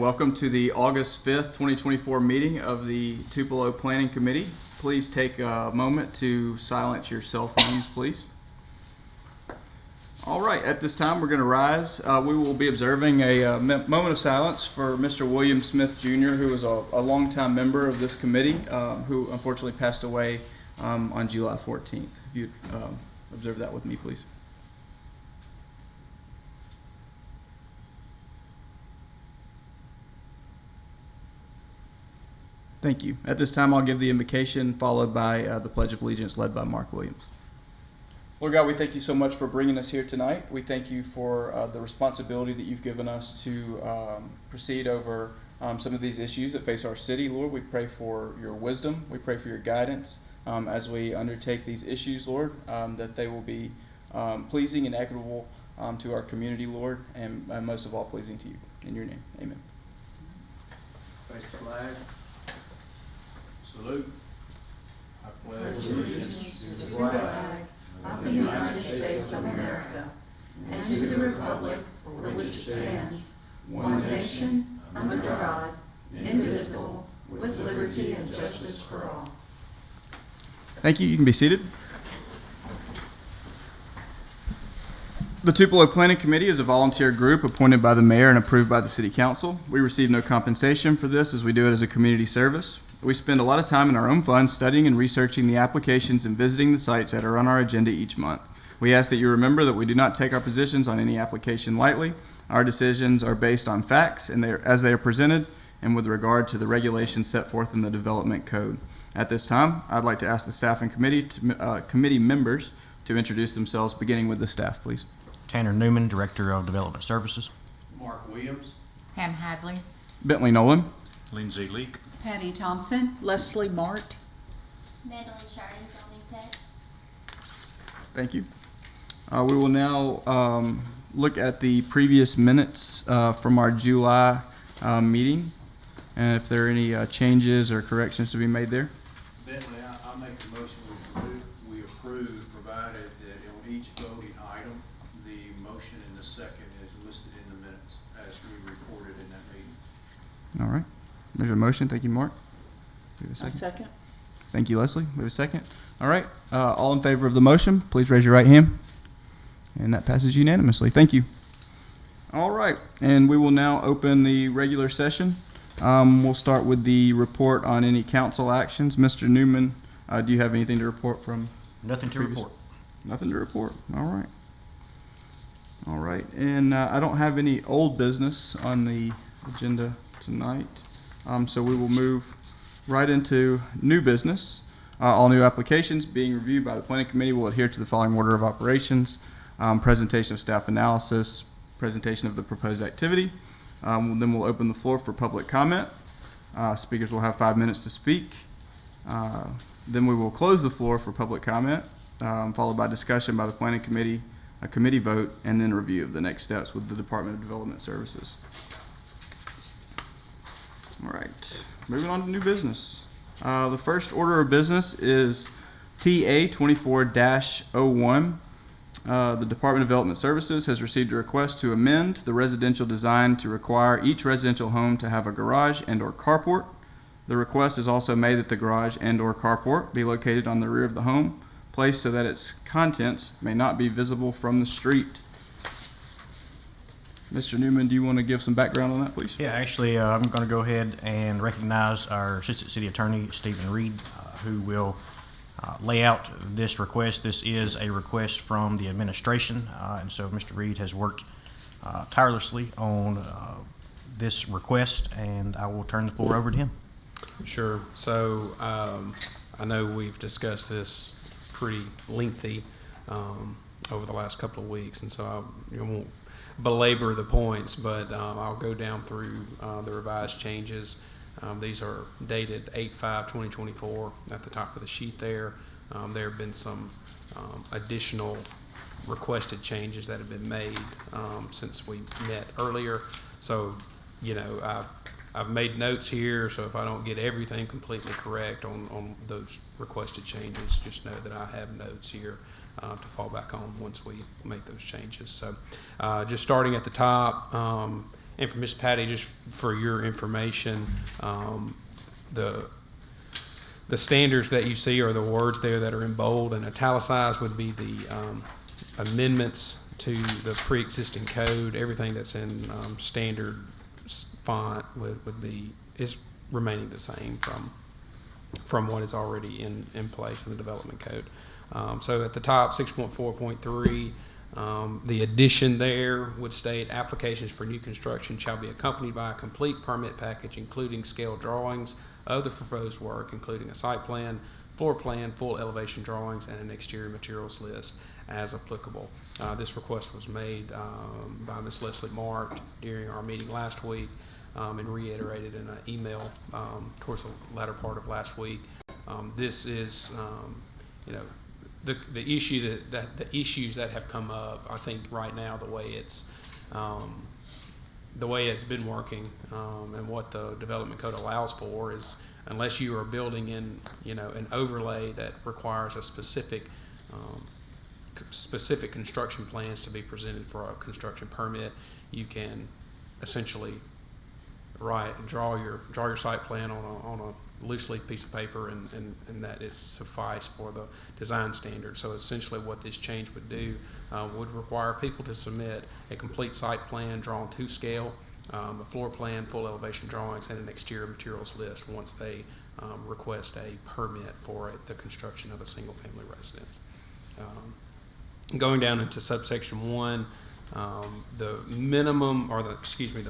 welcome to the August 5th, 2024 meeting of the Tupelo Planning Committee. Please take a moment to silence your cell phones, please. All right, at this time we're going to rise. We will be observing a moment of silence for Mr. William Smith Jr., who was a longtime member of this committee, who unfortunately passed away on July 14th. If you observe that with me, please. Thank you. At this time, I'll give the invocation followed by the Pledge of Allegiance led by Mark Williams. Lord God, we thank you so much for bringing us here tonight. We thank you for the responsibility that you've given us to proceed over some of these issues that face our city. Lord, we pray for your wisdom. We pray for your guidance as we undertake these issues, Lord, that they will be pleasing and equitable to our community, Lord, and most of all pleasing to you. In your name, amen. Face the flag. Salute. I pledge allegiance to the flag of the United States of America and to the republic for which it stands, one nation, under God, indivisible, with liberty and justice for all. Thank you. You can be seated. The Tupelo Planning Committee is a volunteer group appointed by the mayor and approved by the city council. We receive no compensation for this as we do it as a community service. We spend a lot of time in our own funds studying and researching the applications and visiting the sites that are on our agenda each month. We ask that you remember that we do not take our positions on any application lightly. Our decisions are based on facts and as they are presented and with regard to the regulations set forth in the development code. At this time, I'd like to ask the staff and committee members to introduce themselves, beginning with the staff, please. Tanner Newman, Director of Development Services. Mark Williams. Pam Hadley. Bentley Nolan. Lindsay Leak. Patty Thompson. Leslie Mart. Madeline Sharding, Zoning Tech. Thank you. We will now look at the previous minutes from our July meeting, and if there are any changes or corrections to be made there. Bentley, I make the motion we approve, provided that on each voting item, the motion and the second is listed in the minutes as we recorded in that meeting. All right. There's a motion. Thank you, Mark. Do we have a second? Second. Thank you, Leslie. We have a second. All right. All in favor of the motion, please raise your right hand. And that passes unanimously. Thank you. All right. And we will now open the regular session. We'll start with the report on any council actions. Mr. Newman, do you have anything to report from? Nothing to report. Nothing to report. All right. All right. And I don't have any old business on the agenda tonight. So we will move right into new business. All new applications being reviewed by the Planning Committee will adhere to the following order of operations. Presentation of staff analysis, presentation of the proposed activity. Then we'll open the floor for public comment. Speakers will have 5 minutes to speak. Then we will close the floor for public comment, followed by discussion by the Planning Committee, a committee vote, and then review of the next steps with the Department of Development Services. All right, moving on to new business. The first order of business is TA 24-01. The Department of Development Services has received a request to amend the residential design to require each residential home to have a garage and/or carport. The request is also made that the garage and/or carport be located on the rear of the home, placed so that its contents may not be visible from the street. Mr. Newman, do you want to give some background on that, please? Yeah, actually, I'm going to go ahead and recognize our Assistant City Attorney, Stephen Reed, who will lay out this request. This is a request from the administration, and so Mr. Reed has worked tirelessly on this request, and I will turn the floor over to him. Sure. So I know we've discussed this pretty lengthy over the last couple of weeks, and so I won't belabor the points, but I'll go down through the revised changes. These are dated 8/5/2024 at the top of the sheet there. There have been some additional requested changes that have been made since we met earlier. So, you know, I've made notes here, so if I don't get everything completely correct on those requested changes, just know that I have notes here to fall back on once we make those changes. So just starting at the top, And for Ms. Patty, just for your information, the standards that you see are the words there that are in bold, and italicized would be the amendments to the pre-existing code. Everything that's in standard font is remaining the same from what is already in place in the development code. So at the top, 6.4.3, the addition there would state applications for new construction shall be accompanied by a complete permit package, including scale drawings of the proposed work, including a site plan, floor plan, full elevation drawings, and an exterior materials list as applicable. This request was made by Ms. Leslie Mart during our meeting last week, and reiterated in an email towards the latter part of last week. This is, the issue the issues that have come up. I think right now the way it's been working, and what the development code allows for is, unless you are building in an overlay that requires a specific construction plans to be presented for a construction permit, you can essentially draw your site plan on a loose leaf piece of paper, and that is suffice for the design standard. So essentially what this change would do would require people to submit a complete site plan drawn to scale, a floor plan, full elevation drawings, and an exterior materials list once they request a permit for the construction of a single family residence. Going down into subsection 1, the minimum, or the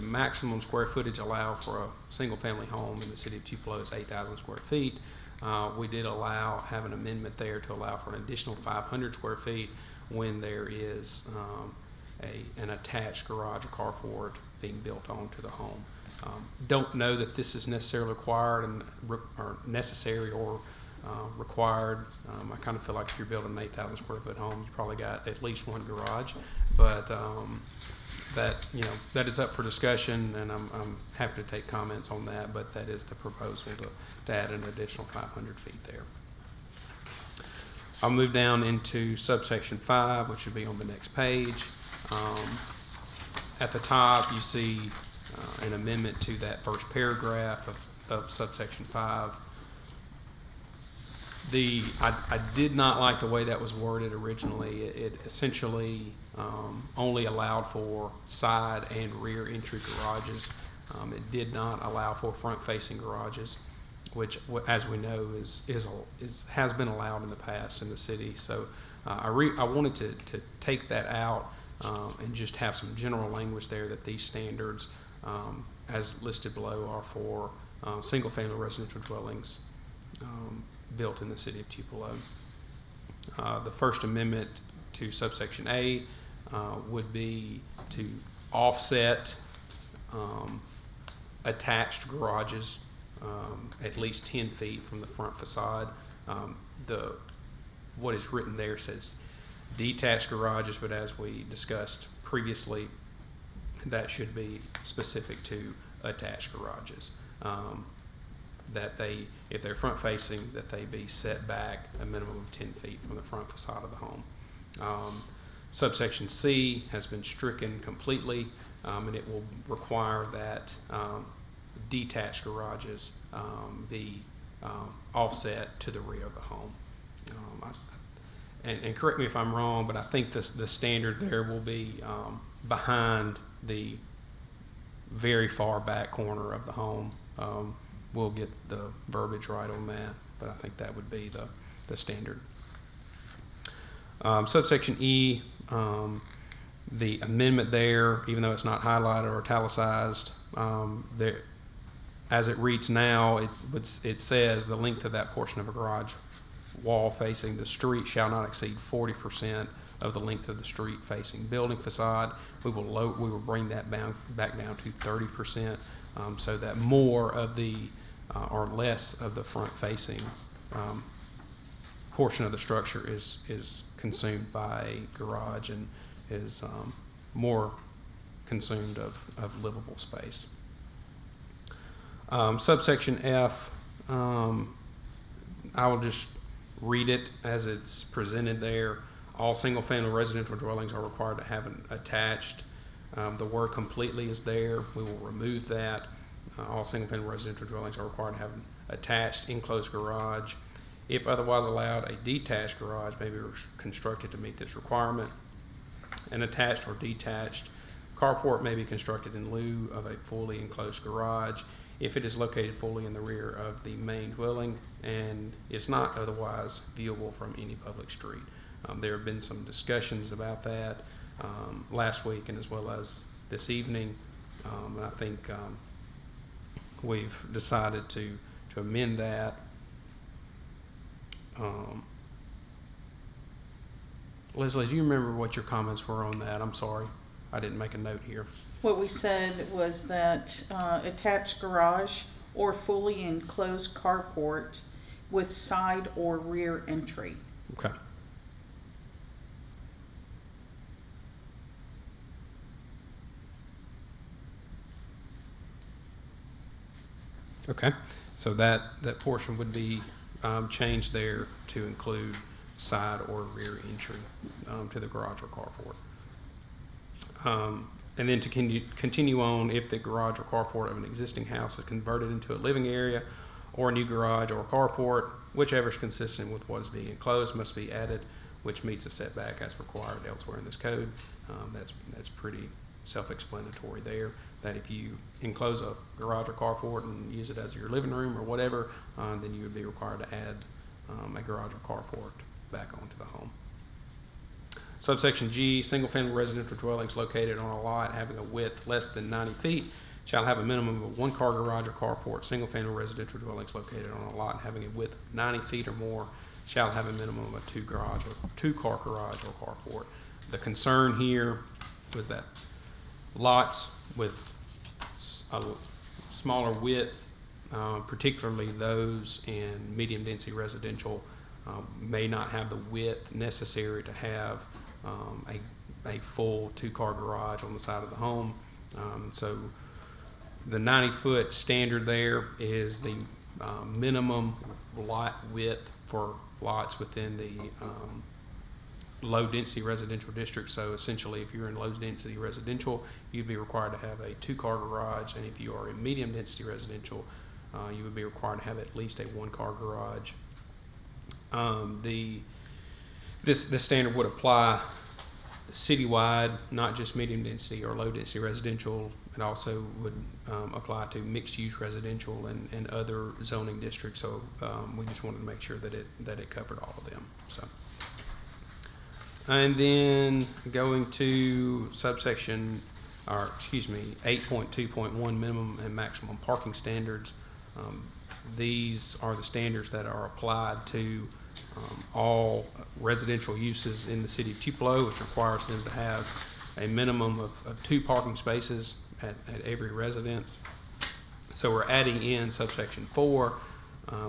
maximum square footage allowed for a single family home in the city of Tupelo is 8,000 square feet. We did have an amendment there to allow for an additional 500 square feet when there is an attached garage or carport being built onto the home. Don't know that this is necessarily required or necessary or required. I kind of feel like if you're building an 8,000 square foot home, you probably got at least one garage, but that is up for discussion, and I'm happy to take comments on that. But that is the proposal to add an additional 500 feet there. I'll move down into subsection 5, which would be on the next page. At the top, you see an amendment to that first paragraph of subsection 5. I did not like the way that was worded originally. It essentially only allowed for side and rear entry garages. It did not allow for front-facing garages, which, as we know, has been allowed in the past in the city. So I wanted to take that out and just have some general language there that these standards, as listed below, are for single-family residential dwellings built in the city of Tupelo. The first amendment to subsection A would be to offset attached garages at least 10 feet from the front facade. What is written there says detached garages, but as we discussed previously, that should be specific to attached garages. That if they're front facing, that they be set back a minimum of 10 feet from the front facade of the home. Subsection C has been stricken completely, and it will require that detached garages be offset to the rear of the home. And correct me if I'm wrong, but I think the standard there will be behind the very far back corner of the home. We'll get the verbiage right on that, but I think that would be the standard. Subsection E, the amendment there, even though it's not highlighted or italicized, there, as it reads now, it says the length of that portion of a garage wall facing the street shall not exceed 40% of the length of the street facing building facade. We will bring that back down to 30%, so that more of the or less of the front facing portion of the structure is consumed by a garage and is more consumed of livable space. Subsection F, I will just read it as it's presented there. All single-family residential dwellings are required to have an attached The word completely is there. We will remove that. All single-family residential dwellings are required to have an attached enclosed garage. If otherwise allowed, a detached garage may be constructed to meet this requirement. An attached or detached carport may be constructed in lieu of a fully enclosed garage if it is located fully in the rear of the main dwelling and is not otherwise viewable from any public street. There have been some discussions about that last week and as well as this evening. And I think we've decided to amend that. Leslie, do you remember what your comments were on that? I'm sorry, I didn't make a note here. What we said was that attached garage or fully enclosed carport with side or rear entry. Okay. Okay, so that portion would be changed there to include side or rear entry to the garage or carport. And then to continue on, if the garage or carport of an existing house is converted into a living area or a new garage or carport, whichever is consistent with what is being enclosed must be added, which meets a setback as required elsewhere in this code. That's pretty self-explanatory there, that if you enclose a garage or carport and use it as your living room or whatever, then you would be required to add a garage or carport back onto the home. Subsection G, single-family residential dwellings located on a lot having a width less than 90 feet shall have a minimum of one car garage or carport. Single-family residential dwellings located on a lot having a width of 90 feet or more shall have a minimum of two-car garage or carport. The concern here was that lots with a smaller width, particularly those in medium-density residential, may not have the width necessary to have a full two-car garage on the side of the home. So the 90-foot standard there is the minimum lot width for lots within the low-density residential district. So essentially, if you're in low-density residential, you'd be required to have a two-car garage, and if you are in medium-density residential, you would be required to have at least a one-car garage. This standard would apply citywide, not just medium-density or low-density residential. It also would apply to mixed-use residential and other zoning districts. So we just wanted to make sure that it covered all of them. So. And then going to subsection, or excuse me, 8.2.1 minimum and maximum parking standards. These are the standards that are applied to all residential uses in the city of Tupelo, which requires them to have a minimum of 2 parking spaces at every residence. So we're adding in subsection 4,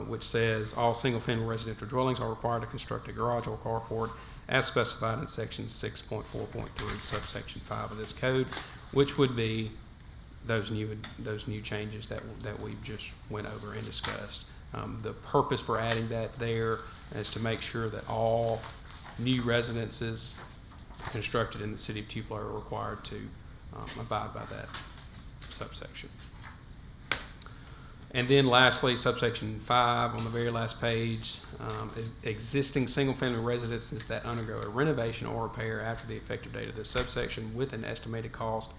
which says all single-family residential dwellings are required to construct a garage or carport as specified in section 6.4.3, subsection 5 of this code, which would be those new changes that we just went over and discussed. The purpose for adding that there is to make sure that all new residences constructed in the city of Tupelo are required to abide by that subsection. And then lastly, subsection 5 on the very last page, is existing single-family residences that undergo a renovation or repair after the effective date of this subsection with an estimated cost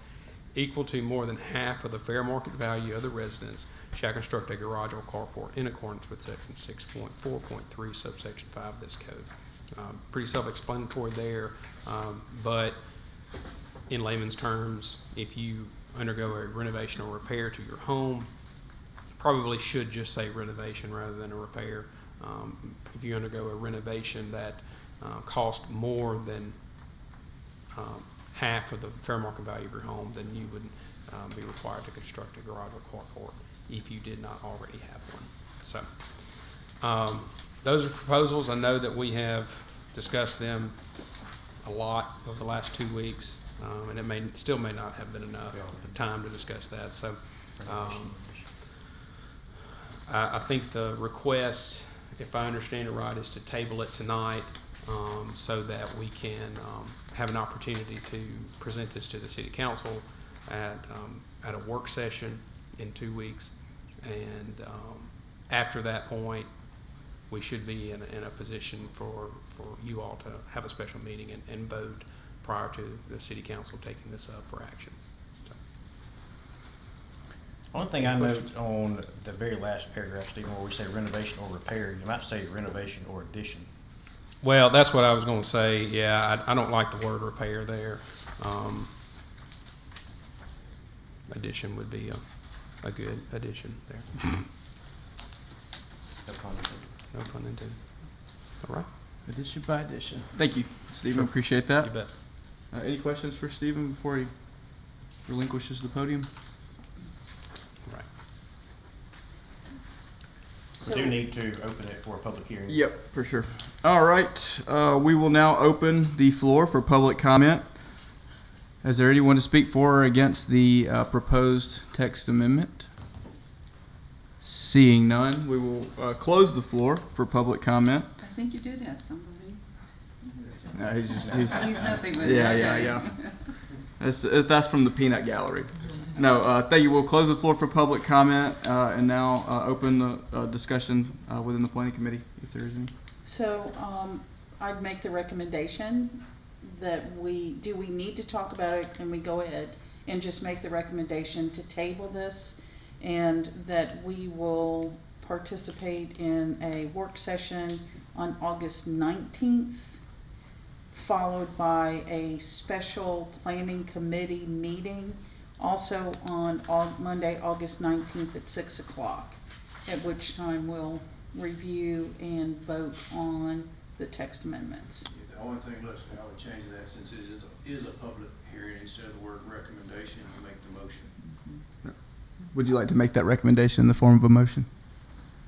equal to more than half of the fair market value of the residence shall construct a garage or carport in accordance with section 6.4.3 subsection 5 of this code. Pretty self-explanatory there, but in layman's terms, if you undergo a renovation or repair to your home, probably should just say renovation rather than a repair. If you undergo a renovation that costs more than half of the fair market value of your home, then you would be required to construct a garage or carport if you did not already have one. So those are proposals. I know that we have discussed them a lot over the last 2 weeks, and it still may not have been enough time to discuss that. So I think the request, if I understand it right, is to table it tonight so that we can have an opportunity to present this to the city council at a work session in 2 weeks. And after that point, we should be in a position for you all to have a special meeting and vote prior to the city council taking this up for action. So. One thing I note on the very last paragraph, Stephen, where we say renovation or repair, you might say renovation or addition. Well, that's what I was going to say. Yeah, I don't like the word repair there. Addition would be a good addition there. No pun intended. No pun intended. All right. Addition by addition. Thank you, Stephen. Appreciate that. You bet. Any questions for Stephen before he relinquishes the podium? Right. We do need to open it for a public hearing. Yep, for sure. All right, we will now open the floor for public comment. Is there anyone to speak for or against the proposed text amendment? Seeing none, we will close the floor for public comment. I think you did have somebody. He's He's messing with Yeah, you. yeah, Okay. yeah. That's from the peanut gallery. No, thank you. We'll close the floor for public comment and now open the discussion within the planning committee, if there is any. So, I'd make the recommendation that do we need to talk about it? Can we go ahead and just make the recommendation to table this? And that we will participate in a work session on August 19th, followed by a special planning committee meeting also on Monday, August 19th at 6 o'clock, at which time we'll review and vote on the text amendments. Yeah, the only thing, Leslie, I would change that since it is a public hearing, instead of the word recommendation, to make the motion. Would you like to make that recommendation in the form of a motion?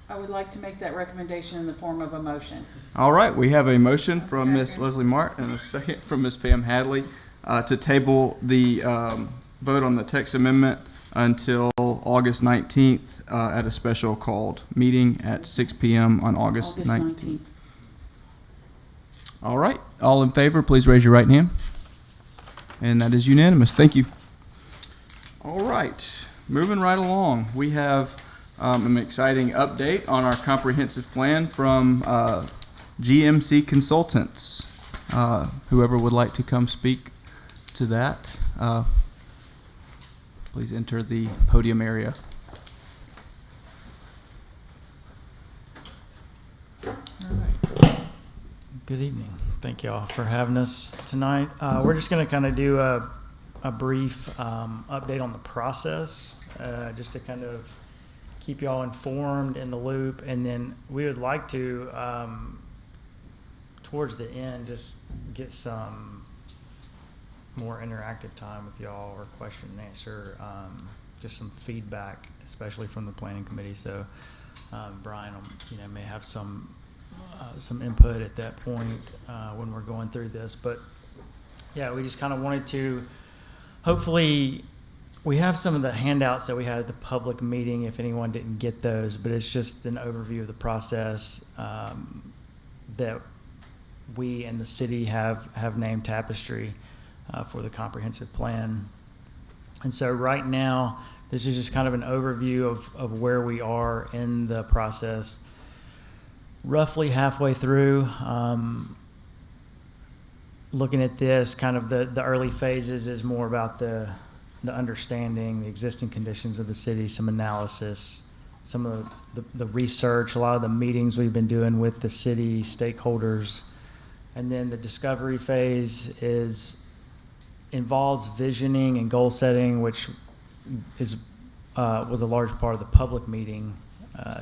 I would like to make that recommendation in the form of a motion. All right, we have a motion from Ms. Second. Leslie Mart and a second from Ms. Pam Hadley to table the vote on the text amendment until August 19th at a special called meeting at 6 p.m. on August 19th. All right, all in favor, please raise your right hand. And that is unanimous. Thank you. All right, moving right along, we have an exciting update on our comprehensive plan from GMC Consultants. Whoever would like to come speak to that, please enter the podium area. Good evening. Thank you all for having us tonight. We're just going to kind of do a brief update on the process, just to kind of keep you all informed in the loop. And then we would like to, towards the end, just get some more interactive time with y'all, or question and answer, just some feedback, especially from the planning committee. So Brian, may have some input at that point when we're going through this. But yeah, we just kind of wanted to, hopefully, we have some of the handouts that we had at the public meeting if anyone didn't get those, but it's just an overview of the process that we and the city have named Tapestry for the comprehensive plan. And so right now, this is just kind of an overview of where we are in the process. Roughly halfway through, looking at this, kind of the early phases is more about the understanding, the existing conditions of the city, some analysis, some of the research, a lot of the meetings we've been doing with the city stakeholders. And then the discovery phase involves visioning and goal setting, which was a large part of the public meeting,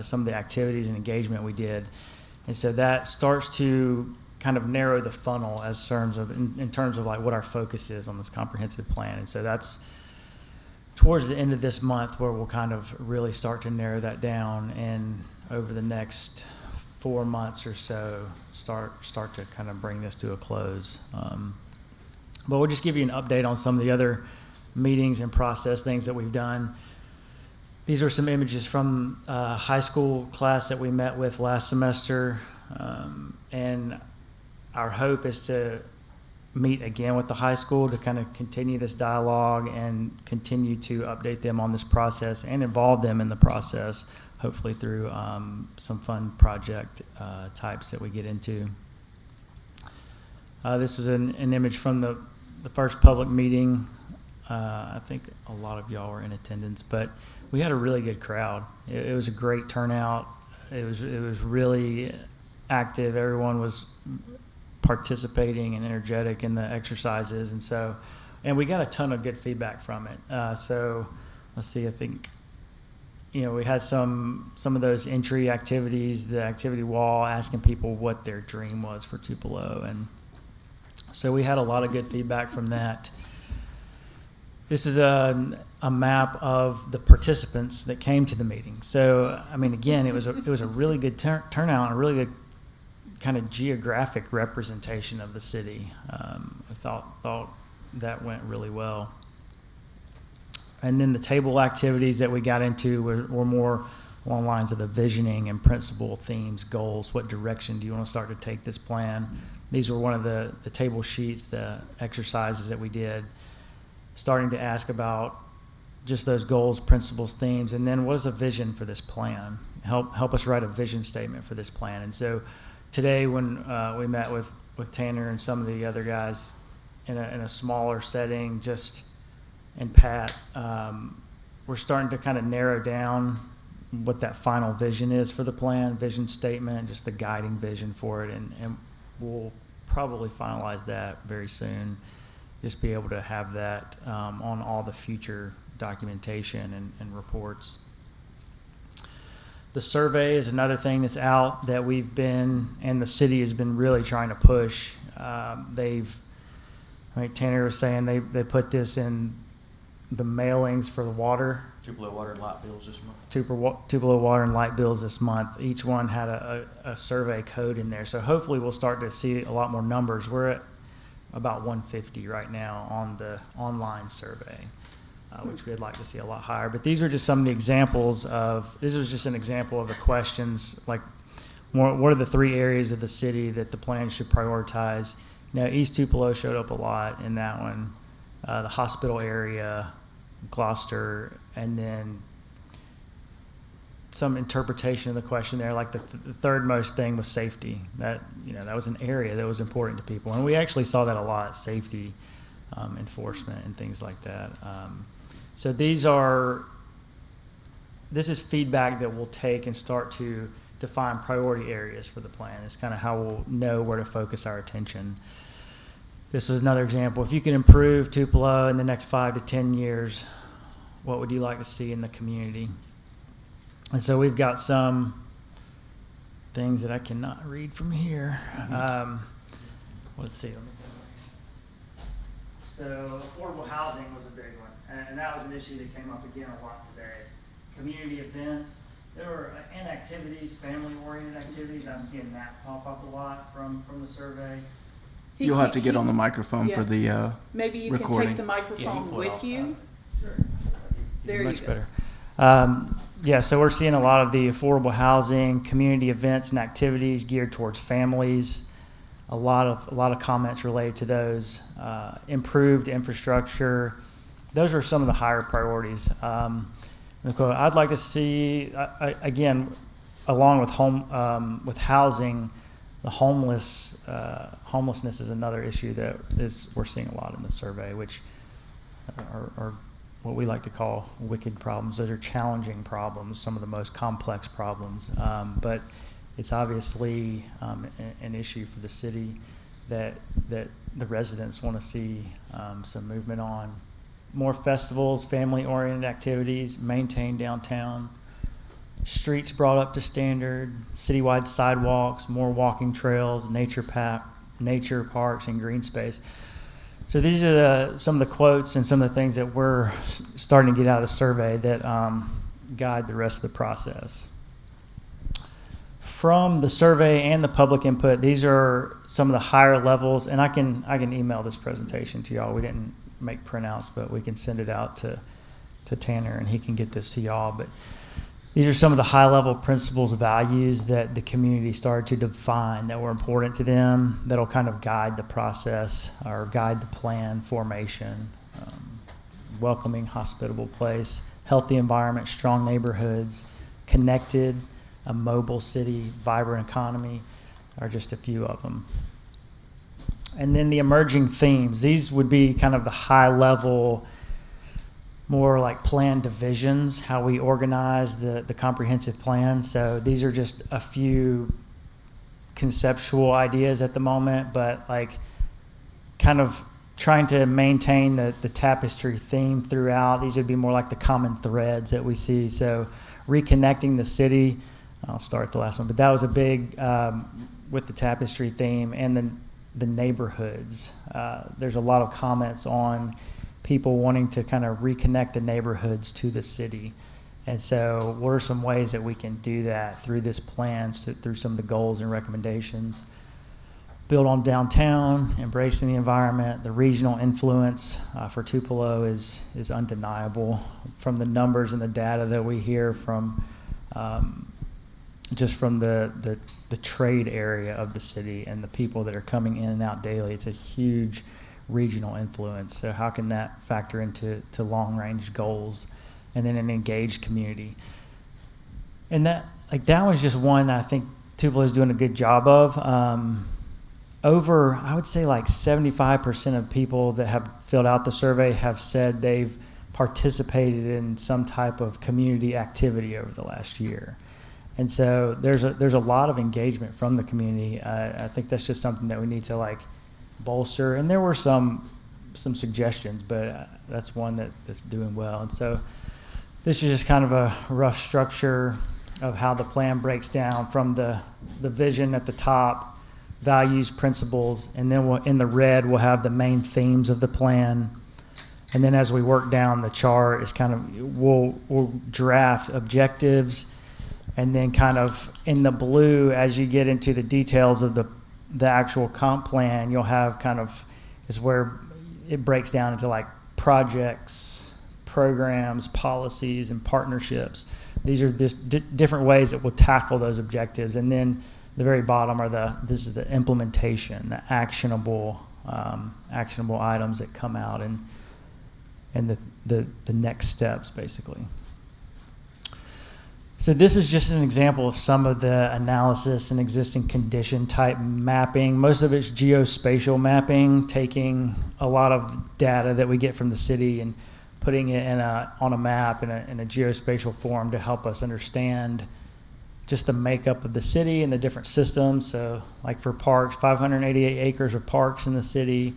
some of the activities and engagement we did. And so that starts to kind of narrow the funnel in terms of like what our focus is on this comprehensive plan. And so that's towards the end of this month where we'll kind of really start to narrow that down, and over the next 4 months or so start to kind of bring this to a close. But we'll just give you an update on some of the other meetings and process things that we've done. These are some images from a high school class that we met with last semester. And our hope is to meet again with the high school to kind of continue this dialogue and continue to update them on this process and involve them in the process, hopefully through some fun project types that we get into. This is an image from the first public meeting. I think a lot of y'all were in attendance, but we had a really good crowd. It was a great turnout. It was really active. Everyone was participating and energetic in the exercises, and we got a ton of good feedback from it. So let's see, I think, we had some of those entry activities, the activity wall, asking people what their dream was for Tupelo, and so we had a lot of good feedback from that. This is a map of the participants that came to the meeting. So, I mean, again, it was a really good turnout and a really good kind of geographic representation of the city. I thought that went really well. And then the table activities that we got into were more along the lines of the visioning and principal themes, goals. What direction do you want to start to take this plan? These were one of the table sheets, the exercises that we did, starting to ask about just those goals, principles, themes, and then what is a vision for this plan? Help us write a vision statement for this plan. And so today when we met with Tanner and some of the other guys in a smaller setting, and Pat, we're starting to kind of narrow down what that final vision is for the plan, vision statement, just the guiding vision for it, and we'll probably finalize that very soon. Just be able to have that on all the future documentation and reports. The survey is another thing that's out that we've been, and the city has been really trying to push. Like Tanner was saying, they put this in the mailings for the water. Tupelo water and light bills this month. Tupelo water and light bills this month. Each one had a survey code in there. So hopefully we'll start to see a lot more numbers. We're at about 150 right now on the online survey, which we'd like to see a lot higher. But these are just some of the examples this was just an example of the questions, like what are the 3 areas of the city that the plan should prioritize? East Tupelo showed up a lot in that one, the hospital area, Gloucester, and then some interpretation of the question there, like the third most thing was safety. That was an area that was important to people, and we actually saw that a lot: safety, enforcement, and things like that. So this is feedback that we'll take and start to define priority areas for the plan. It's kind of how we'll know where to focus our attention. This was another example. If you can improve Tupelo in the next 5 to 10 years, what would you like to see in the community? And so we've got some things that I cannot read from here. Let's see. So affordable housing was a big one, and that was an issue that came up again a lot today. Community events, there were activities, family-oriented activities. I'm seeing that pop up a lot from the survey. You'll have to get on the microphone for the Maybe you recording. can take the microphone with you. Sure. There you Much go. better. So we're seeing a lot of the affordable housing, community events and activities geared towards families. A lot of comments related to those. Improved infrastructure. Those are some of the higher priorities. I'd like to see, again, along with housing, the homelessness is another issue that we're seeing a lot in the survey, which are what we like to call wicked problems. Those are challenging problems, some of the most complex problems, but it's obviously an issue for the city that the residents want to see some movement on. More festivals, family-oriented activities, maintain downtown, streets brought up to standard, citywide sidewalks, more walking trails, nature parks, and green space. So these are some of the quotes and some of the things that we're starting to get out of the survey that guide the rest of the process. From the survey and the public input, these are some of the higher levels, and I can email this presentation to y'all. We didn't make printouts, but we can send it out to Tanner, and he can get this to y'all. But These are some of the high-level principles, values that the community started to define that were important to them, that'll kind of guide the process or guide the plan formation. Welcoming, hospitable place, healthy environment, strong neighborhoods, connected, a mobile city, vibrant economy are just a few of them. And then the emerging themes. These would be kind of the high-level, more like plan divisions, how we organize the comprehensive plan. So these are just a few conceptual ideas at the moment, but like kind of trying to maintain the tapestry theme throughout. These would be more like the common threads that we see. So reconnecting the city, I'll start the last one, but that was a big, with the tapestry theme, and then the neighborhoods. There's a lot of comments on people wanting to kind of reconnect the neighborhoods to the city. And so what are some ways that we can do that through this plan, through some of the goals and recommendations? Build on downtown, embracing the environment. The regional influence for Tupelo is undeniable from the numbers and the data that we hear from just from the trade area of the city and the people that are coming in and out daily. It's a huge regional influence. So how can that factor into long-range goals? And then an engaged community. And that was just one I think Tupelo is doing a good job of. I would say like 75% of people that have filled out the survey have said they've participated in some type of community activity over the last year. And so there's a lot of engagement from the community. I think that's just something that we need to like bolster. And there were some suggestions, but that's one that's doing well. And so this is just kind of a rough structure of how the plan breaks down from the vision at the top, values, principles, and then in the red we'll have the main themes of the plan. And then as we work down the chart, is kind of we'll draft objectives, and then kind of in the blue, as you get into the details of the actual comp plan, you'll have kind of is where it breaks down into like projects, programs, policies, and partnerships. These are different ways that we'll tackle those objectives. And then the very bottom are this is the implementation, the actionable items that come out and the next steps basically. So this is just an example of some of the analysis and existing condition type mapping. Most of it's geospatial mapping, taking a lot of data that we get from the city and putting it on a map in a geospatial form to help us understand just the makeup of the city and the different systems. So like for parks, 588 acres of parks in the city.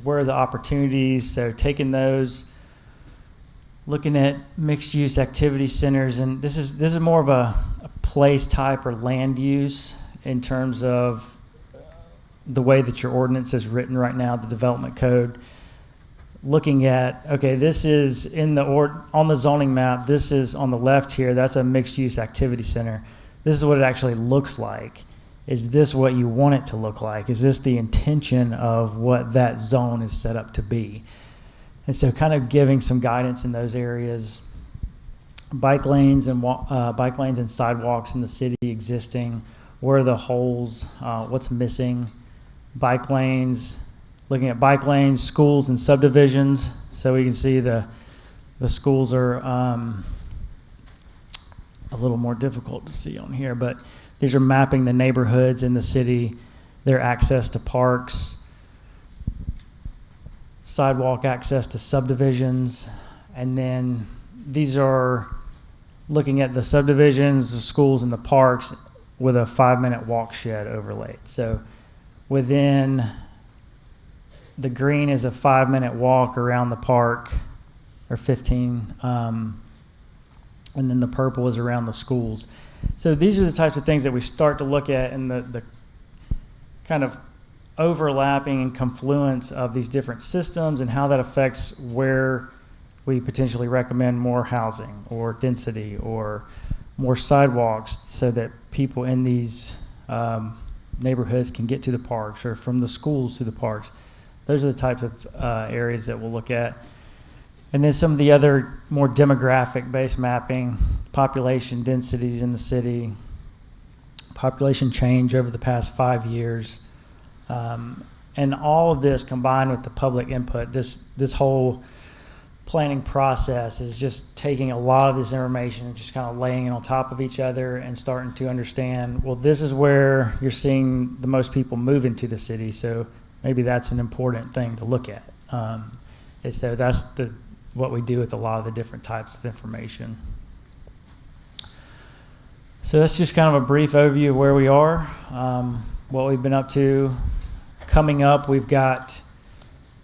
Where are the opportunities? So taking those, looking at mixed use activity centers, and this is more of a place type or land use in terms of the way that your ordinance is written right now, the development code. Looking at, okay, this is on the zoning map, this is on the left here, that's a mixed use activity center. This is what it actually looks like. Is this what you want it to look like? Is this the intention of what that zone is set up to be? And so kind of giving some guidance in those areas. Bike lanes and sidewalks in the city existing. Where are the holes? What's missing? Bike lanes, looking at bike lanes, schools and subdivisions. So we can see the schools are a little more difficult to see on here, but these are mapping the neighborhoods in the city, their access to parks, sidewalk access to subdivisions, and then these are looking at the subdivisions, the schools, and the parks with a 5-minute walk shed overlaid. So within the green is a 5-minute walk around the park, or 15, and then the purple is around the schools. So these are the types of things that we start to look at in the kind of overlapping and confluence of these different systems and how that affects where we potentially recommend more housing or density or more sidewalks so that people in these neighborhoods can get to the parks, or from the schools to the parks. Those are the types of areas that we'll look at. And then some of the other more demographic-based mapping, population densities in the city, population change over the past 5 years. And all of this combined with the public input, this whole planning process is just taking a lot of this information and just kind of laying it on top of each other and starting to understand, well, this is where you're seeing the most people move into the city, so maybe that's an important thing to look at. And so that's what we do with a lot of the different types of information. So that's just kind of a brief overview of where we are, what we've been up to. Coming up, we've got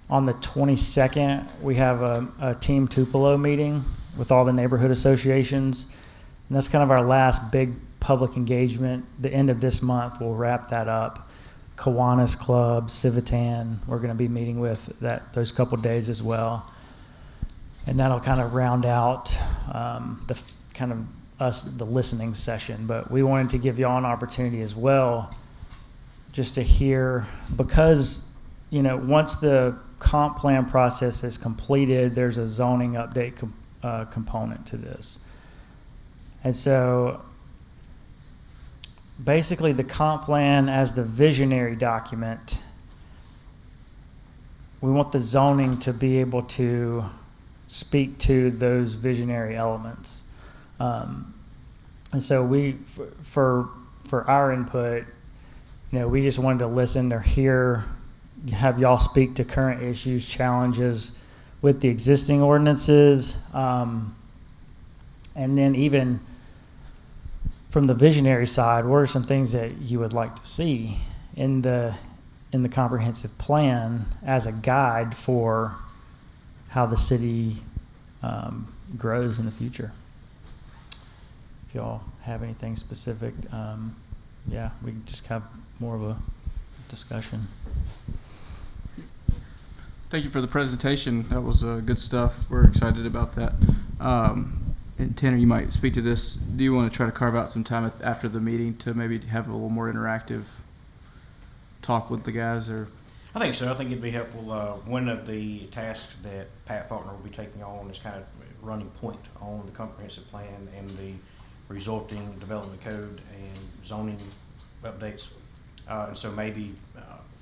on the 22nd, we have a Team Tupelo meeting with all the neighborhood associations. And that's kind of our last big public engagement. The end of this month, we'll wrap that up. Kiwanis Club, Civitan, we're going to be meeting with those couple days as well. And that'll kind of round out the listening session. But we wanted to give y'all an opportunity as well just to hear, because, once the comp plan process is completed, there's a zoning update component to this. And so basically the comp plan as the visionary document, we want the zoning to be able to speak to those visionary elements. And so for our input, we just wanted to listen or hear, have y'all speak to current issues, challenges with the existing ordinances, and then even from the visionary side, what are some things that you would like to see in the comprehensive plan as a guide for how the city grows in the future? If y'all have anything specific, we can just have more of a discussion. Thank you for the presentation. That was good stuff. We're excited about that. And Tanner, you might speak to this. Do you want to try to carve out some time after the meeting to maybe have a little more interactive talk with the guys? Or I think so. I think it'd be helpful. One of the tasks that Pat Faulkner will be taking on is kind of running point on the comprehensive plan and the resulting development code and zoning updates. And so maybe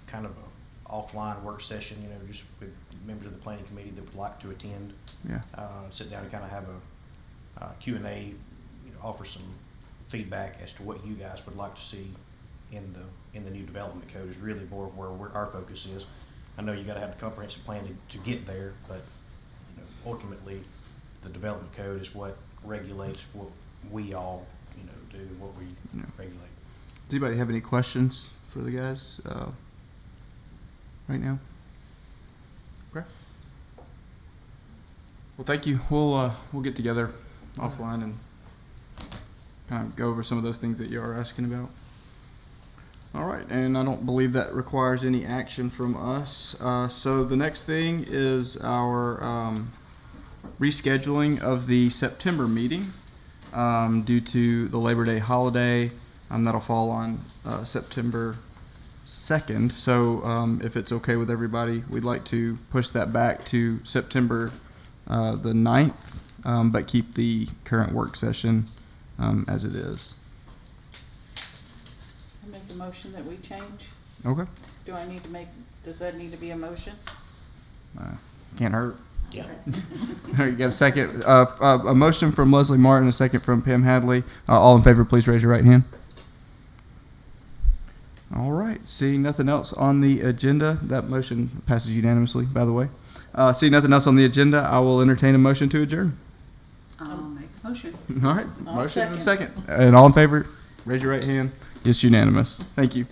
kind of an offline work session, just with members of the planning committee that would like to attend. Yeah. Sit down and kind of have a Q&A, offer some feedback as to what you guys would like to see in the new development code is really more where our focus is. I know you got to have the comprehensive plan to get there, but ultimately the development code is what regulates what we all do, what we regulate. Does anybody have any questions for the guys right now? Okay. Well, thank you. We'll get together offline and kind of go over some of those things that you are asking about. All right, and I don't believe that requires any action from us. So the next thing is our rescheduling of the September meeting due to the Labor Day holiday. That'll fall on September 2nd. So if it's okay with everybody, we'd like to push that back to September the 9th, but keep the current work session as it is. I make the motion that we change. Okay. Does that need to be a motion? Can't hurt. Yeah. All right, you got a second. A motion from Leslie Martin, a second from Pam Hadley. All in favor, please raise your right hand. All right. Seeing nothing else on the agenda, that motion passes unanimously, by the way. Seeing nothing else on the agenda, I will entertain a motion to adjourn. I'll make a motion. All right. I'll Motion and a second. second. And all in favor, raise your right hand. It's unanimous. Thank you.